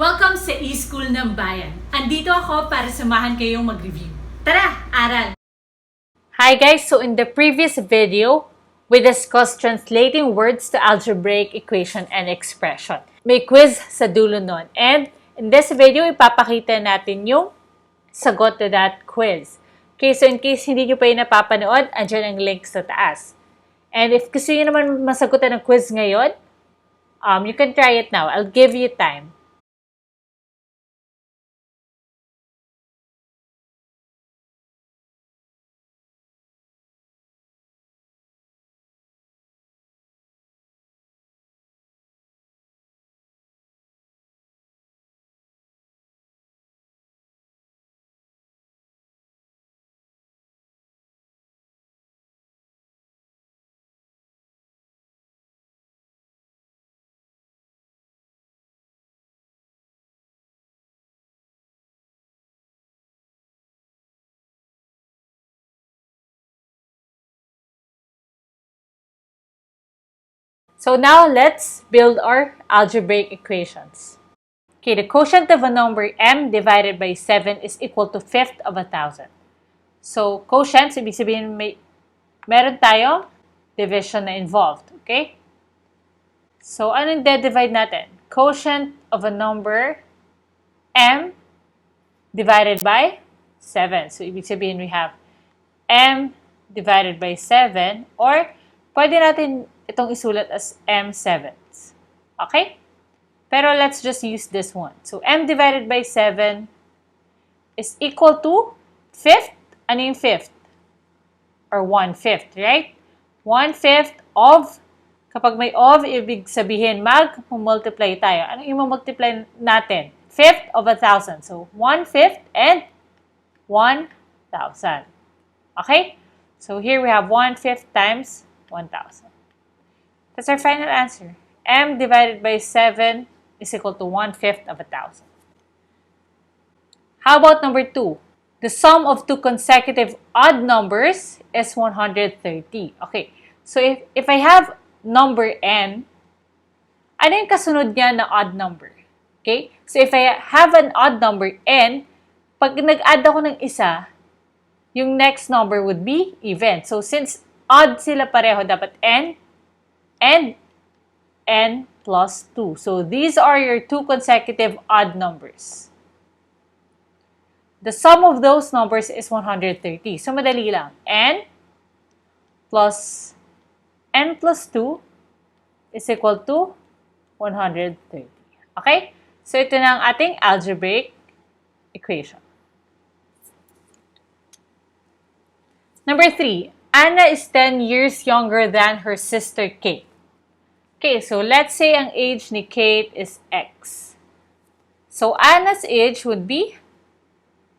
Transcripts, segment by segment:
Welcome sa E-SKUL ng Bayan. Andito ako para samahan kayong mag-review. Tara, aral! Hi guys! So in the previous video, we discussed translating words to algebraic equation and expression. May quiz sa dulo nun. And in this video, ipapakita natin yung sagot to that quiz. Okay, so in case hindi nyo pa yung napapanood, andyan ang link sa taas. And if gusto nyo naman masagutan ng quiz ngayon, you can try it now. I'll give you time. So now, let's build our algebraic equations. Okay, the quotient of a number m divided by 7 is equal to fifth of 1,000. So, quotients, ibig sabihin meron tayong division na involved. Okay? So, anong de-divide natin? Quotient of a number m divided by 7. So, ibig sabihin we have m divided by 7 or pwede natin itong isulat as m7s. Okay? Pero let's just use this one. So, m divided by 7 is equal to fifth. Ano yung fifth? Or 1/5, right? 1/5 of, kapag may of, ibig sabihin mag-multiply tayo. Ano yung multiply natin? Fifth of 1,000. So, 1/5 and 1,000. Okay? So, here we have 1/5 times 1,000. That's our final answer. M divided by 7 is equal to 1/5 of 1,000. How about number 2? The sum of two consecutive odd numbers is 130. Okay, so if I have number n, ano yung kasunod niya na odd number? Okay, so if I have an odd number n, pag nag-add ako ng isa, yung next number would be even. So since odd sila pareho, dapat n and n plus 2. So these are your two consecutive odd numbers. The sum of those numbers is 130. So madali lang. n plus 2 is equal to 130. Okay? So ito na ang ating algebraic equation. Number 3. Anna is 10 years younger than her sister Kate. Okay, so let's say ang age ni Kate is X. So Anna's age would be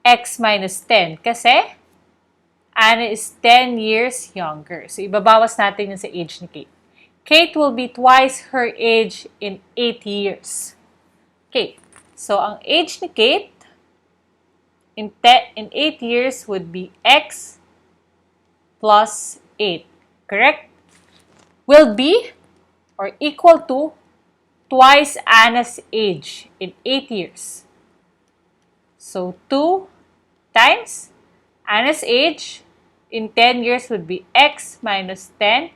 X minus 10 kasi Anna is 10 years younger. So ibabawas natin yun sa age ni Kate. Kate will be twice her age in 8 years. Okay, so ang age ni Kate in 8 years would be X plus 8. Correct? Will be or equal to twice Anna's age in 8 years. So, 2 times Anna's age in 10 years would be X minus 10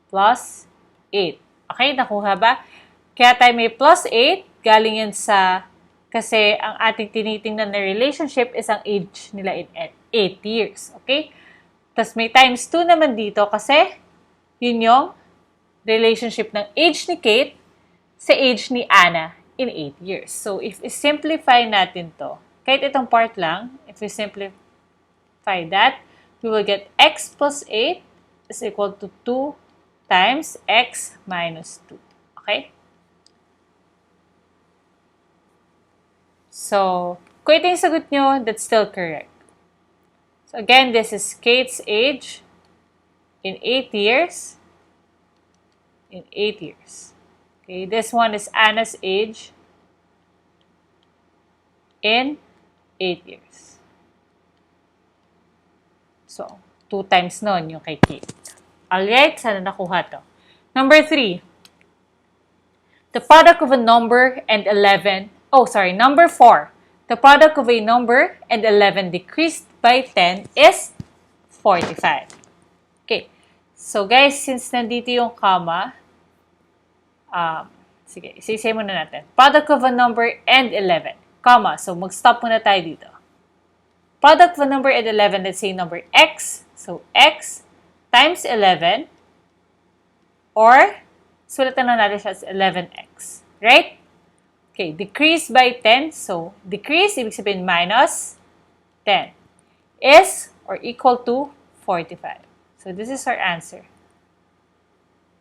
plus 8. Okay, nakuha ba? Kaya tayo may plus 8, galing yan sa, kasi ang ating tinitingnan na relationship is ang age nila in 8 years. Okay? Tapos may times 2 naman dito kasi yun yung relationship ng age ni Kate sa age ni Anna in 8 years. So, if i-simplify natin to, kahit itong part lang, if we simplify that, we will get X plus 8 is equal to 2 times X minus 2. Okay? So, kung ito yung sagot nyo, that's still correct. So, again, this is Kate's age in 8 years. In 8 years. Okay, this one is Anna's age in 8 years. So, 2 times nun yung kay Kate. Alright, sana nakuha to. Number 3. The product of a number and 11 Oh, sorry. Number 4. The product of a number and 11 decreased by 10 is 45. Okay. So, guys, since nandito yung comma, sige, isa-isa muna natin. Product of a number and 11, comma. So, mag-stop muna tayo dito. Product of a number and 11, let's say number x. So, x times 11, or, sulatan na natin siya as 11x. Right? Okay, decrease by 10. So, decrease, ibig sabihin minus 10, is or equal to 45. So, this is our answer.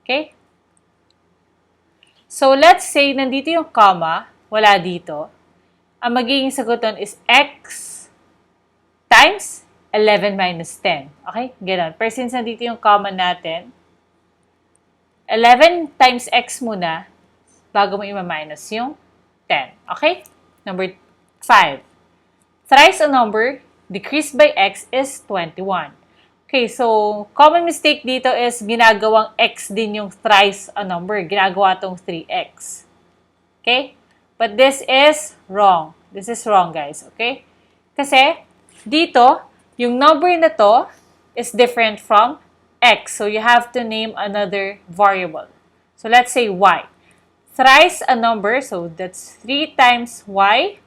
Okay? So, let's say, nandito yung comma, wala dito. Ang magiging sagot nun is x times 11 minus 10. Okay? Ganon. Pero since nandito yung comma natin, 11 times x muna, bago mo i-minus yung 10. Okay? Number 5. Thrice a number decreased by x is 21. Okay, so common mistake dito is ginagawang x din yung thrice a number. Ginagawa tong 3x. Okay? But this is wrong. This is wrong, guys. Okay? Kasi, dito, yung number na to is different from x. So, you have to name another variable. So, let's say y. Thrice a number, so that's 3 times y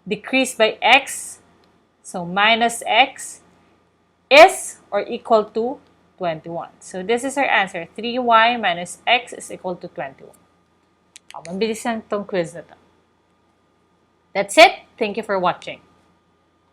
decreased by x. So, minus x is or equal to 21. So, this is our answer. 3y minus x is equal to 21. Mabilis lang itong quiz na to. That's it. Thank you for watching.